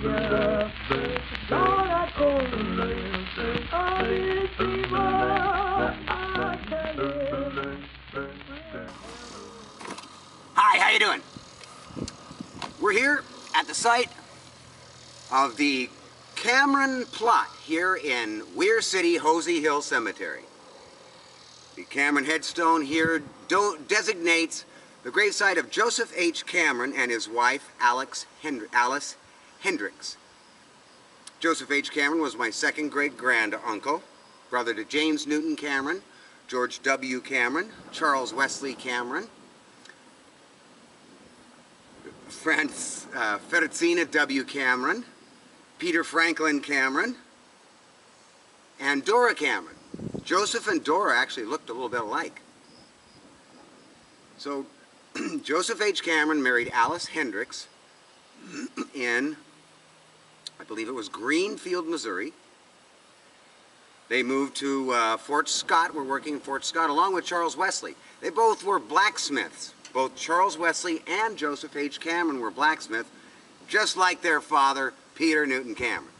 Hi, how you doing? We're here at the site of the Cameron plot here in Weir City, Hosey Hill Cemetery. The Cameron headstone here designates the gravesite of Joseph H. Cameron and his wife, Alice Hendricks. Joseph H. Cameron was my second great-grand-uncle, brother to James Newton Cameron, George W. Cameron, Charles Wesley Cameron, Felicina W. Cameron, Peter Franklin Cameron, and Dora Cameron. Joseph and Dora actually looked a little bit alike. So Joseph H. Cameron married Alice Hendricks in, I believe it was Greenfield, Missouri. They moved to Fort Scott, were working in Fort Scott along with Charles Wesley. They both were blacksmiths. Both Charles Wesley and Joseph H. Cameron were blacksmiths, just like their father, Peter Newton Cameron.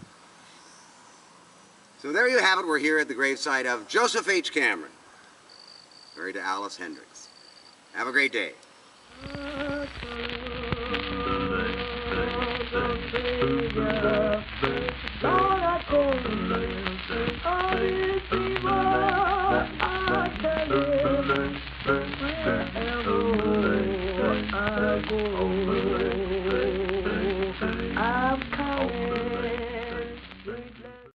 So there you have it. We're here at the gravesite of Joseph H. Cameron, married to Alice Hendricks. Have a great day.